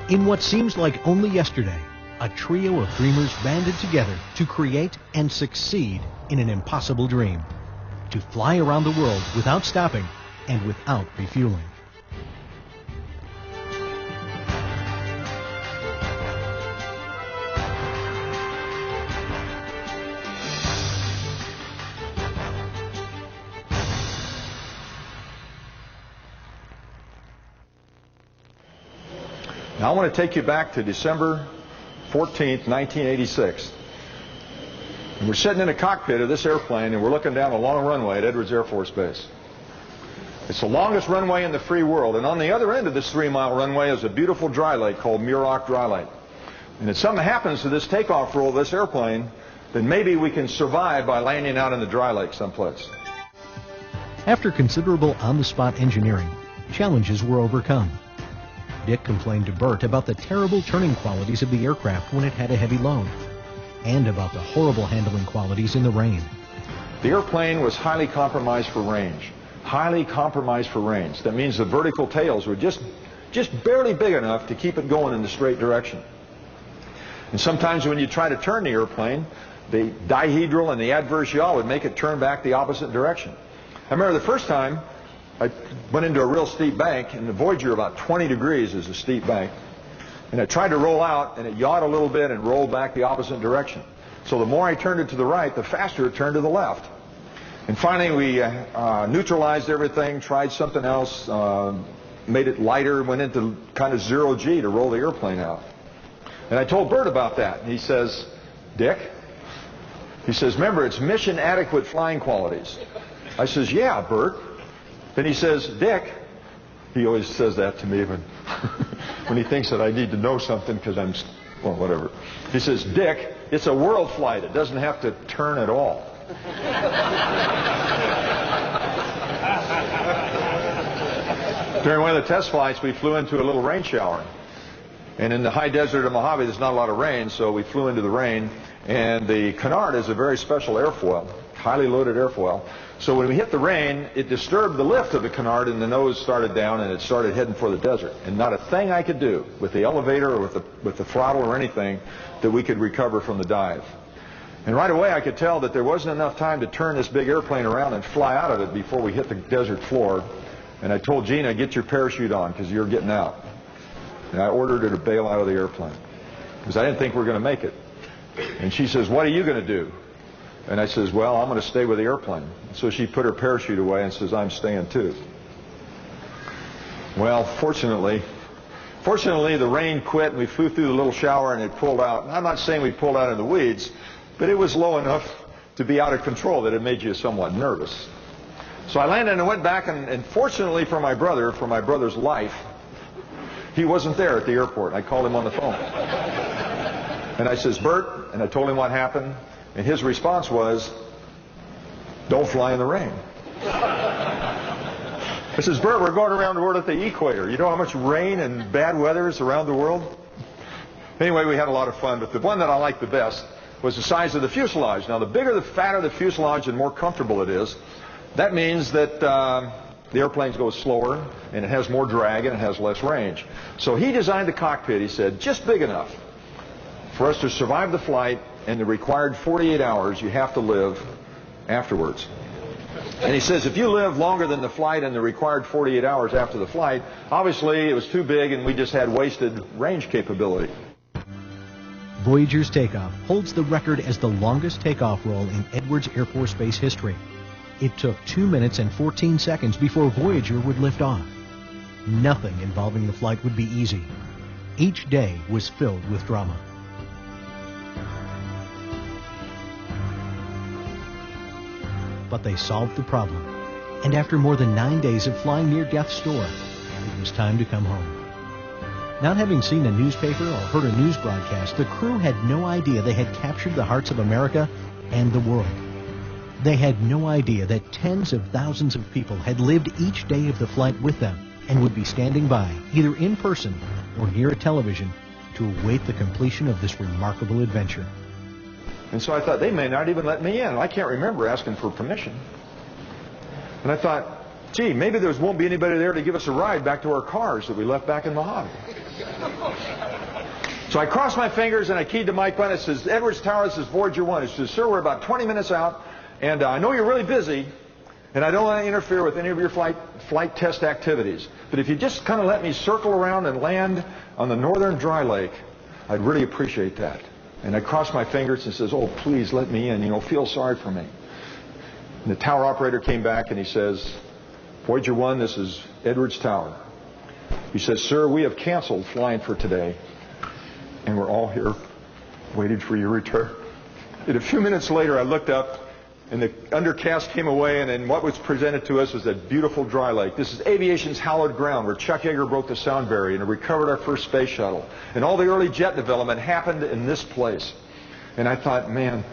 In what seems like only yesterday, a trio of dreamers banded together to create and succeed in an impossible dream: to fly around the world without stopping and without refueling. Now I want to take you back to December 14th, 1986. And we're sitting in a cockpit of this airplane and we're looking down a long runway at Edwards Air Force Base. It's the longest runway in the free world, and on the other end of this 3-mile runway is a beautiful dry lake called Muroc Dry Lake. And if something happens to this takeoff roll of this airplane, then maybe we can survive by landing out in the dry lake someplace. After considerable on-the-spot engineering, challenges were overcome. Dick complained to Bert about the terrible turning qualities of the aircraft when it had a heavy load, and about the horrible handling qualities in the rain. The airplane was highly compromised for range. Highly compromised for range. That means the vertical tails were just barely big enough to keep it going in the straight direction. And sometimes when you try to turn the airplane, the dihedral and the adverse yaw would make it turn back the opposite direction. I remember the first time I went into a real steep bank, and the Voyager, about 20 degrees is a steep bank. And I tried to roll out, and it yawed a little bit and rolled back the opposite direction. So the more I turned it to the right, the faster it turned to the left. And finally we neutralized everything, tried something else, made it lighter, went into kind of 0G to roll the airplane out. And I told Bert about that. And he says, Dick, he says, remember, it's mission adequate flying qualities. I says, yeah, Bert. Then he says, Dick, he always says that to me when he thinks that I need to know something because I'm, well, whatever. He says, Dick, it's a world flight. It doesn't have to turn at all. During one of the test flights, we flew into a little rain shower. And in the high desert of Mojave, there's not a lot of rain, so we flew into the rain. And the canard is a very special airfoil, highly loaded airfoil. So when we hit the rain, it disturbed the lift of the canard, and the nose started down, and it started heading for the desert. And not a thing I could do with the elevator or with the throttle or anything that we could recover from the dive. And right away I could tell that there wasn't enough time to turn this big airplane around and fly out of it before we hit the desert floor. And I told Gina, get your parachute on because you're getting out. And I ordered her to bail out of the airplane because I didn't think we were going to make it. And she says, what are you going to do? And I says, well, I'm going to stay with the airplane. So she put her parachute away and says, I'm staying too. Well, fortunately the rain quit and we flew through the little shower and it pulled out. And I'm not saying we pulled out in the weeds, but it was low enough to be out of control that it made you somewhat nervous. So I landed and went back, and fortunately for my brother's life, he wasn't there at the airport. I called him on the phone. And I says, Bert, and I told him what happened, and his response was, don't fly in the rain. I says, Bert, we're going around the world at the equator. You know how much rain and bad weather is around the world? Anyway, we had a lot of fun, but the one that I liked the best was the size of the fuselage. Now, the bigger, the fatter the fuselage, the more comfortable it is. That means that the airplanes go slower, and it has more drag, and it has less range. So he designed the cockpit, he said, just big enough for us to survive the flight, and the required 48 hours you have to live afterwards. And he says, if you live longer than the flight and the required 48 hours after the flight, obviously it was too big and we just had wasted range capability. Voyager's takeoff holds the record as the longest takeoff roll in Edwards Air Force Base history. It took 2 minutes and 14 seconds before Voyager would lift off. Nothing involving the flight would be easy. Each day was filled with drama. But they solved the problem, and after more than 9 days of flying near death's door, it was time to come home. Not having seen a newspaper or heard a news broadcast, the crew had no idea they had captured the hearts of America and the world. They had no idea that tens of thousands of people had lived each day of the flight with them and would be standing by, either in person or near a television, to await the completion of this remarkable adventure. And so I thought, they may not even let me in. I can't remember asking for permission. And I thought, gee, maybe there won't be anybody there to give us a ride back to our cars that we left back in Mojave. So I crossed my fingers and I keyed the mic button. It says, Edwards Tower, this is Voyager 1. It says, sir, we're about 20 minutes out, and I know you're really busy, and I don't want to interfere with any of your flight test activities. But if you just kind of let me circle around and land on the northern dry lake, I'd really appreciate that. And I crossed my fingers and says, oh, please let me in, feel sorry for me. And the tower operator came back and he says, Voyager 1, this is Edwards Tower. He says, sir, we have canceled flying for today. And we're all here waiting for your return. And a few minutes later, I looked up, and the undercast came away, and then what was presented to us was that beautiful dry lake. This is aviation's hallowed ground, where Chuck Yeager broke the sound barrier and recovered our first space shuttle. And all the early jet development happened in this place. And I thought, man.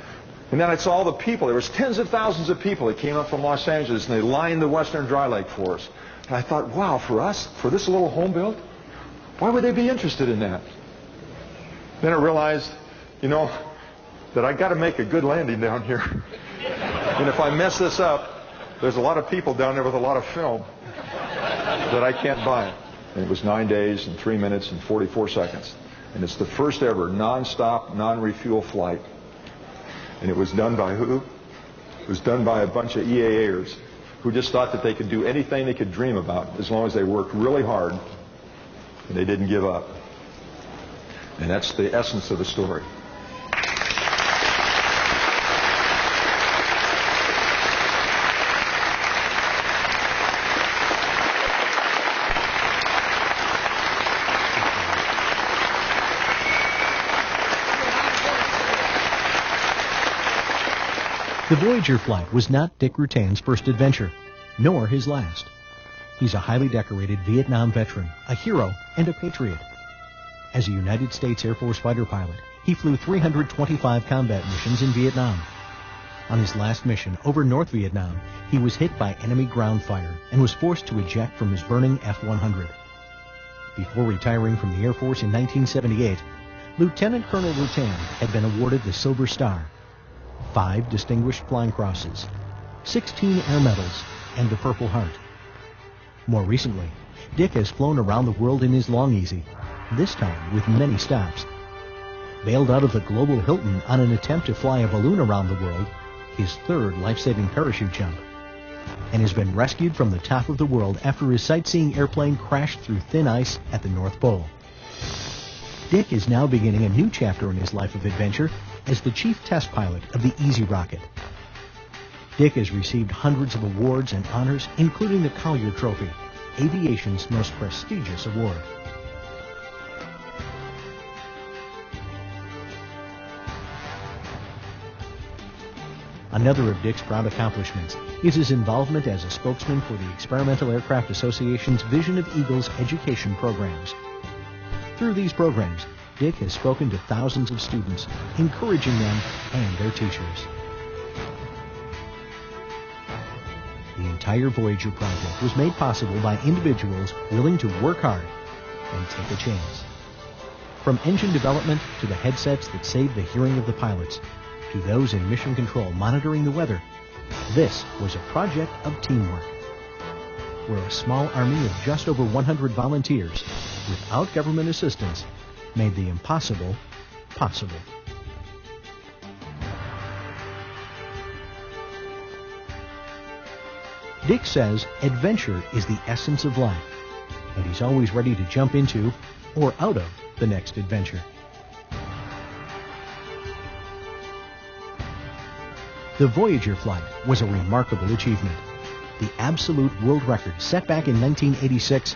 And then I saw all the people. There was tens of thousands of people that came up from Los Angeles, and they lined the western dry lake for us. And I thought, wow, for us, for this little home built, why would they be interested in that? Then I realized, that I got to make a good landing down here. And if I mess this up, there's a lot of people down there with a lot of film that I can't buy. And it was 9 days and 3 minutes and 44 seconds. And it's the first ever non-stop, non-refuel flight. And it was done by who? It was done by a bunch of EAAers who just thought that they could do anything they could dream about as long as they worked really hard and they didn't give up. And that's the essence of the story. The Voyager flight was not Dick Rutan's first adventure, nor his last. He's a highly decorated Vietnam veteran, a hero, and a patriot. As a United States Air Force fighter pilot, he flew 325 combat missions in Vietnam. On his last mission over North Vietnam, he was hit by enemy ground fire and was forced to eject from his burning F-100. Before retiring from the Air Force in 1978, Lieutenant Colonel Rutan had been awarded the Silver Star, 5 Distinguished Flying Crosses, 16 Air Medals, and the Purple Heart. More recently, Dick has flown around the world in his Long Easy, this time with many stops. Bailed out of the Global Hilton on an attempt to fly a balloon around the world, his third life-saving parachute jump, and has been rescued from the top of the world after his sightseeing airplane crashed through thin ice at the North Pole. Dick is now beginning a new chapter in his life of adventure as the chief test pilot of the Easy Rocket. Dick has received hundreds of awards and honors, including the Collier Trophy, aviation's most prestigious award. Another of Dick's proud accomplishments is his involvement as a spokesman for the Experimental Aircraft Association's Vision of Eagles education programs. Through these programs, Dick has spoken to thousands of students, encouraging them and their teachers. The entire Voyager project was made possible by individuals willing to work hard and take a chance. From engine development to the headsets that save the hearing of the pilots, to those in mission control monitoring the weather, this was a project of teamwork, where a small army of just over 100 volunteers, without government assistance, made the impossible possible. Dick says adventure is the essence of life, and he's always ready to jump into or out of the next adventure. The Voyager flight was a remarkable achievement. The absolute world record set back in 1986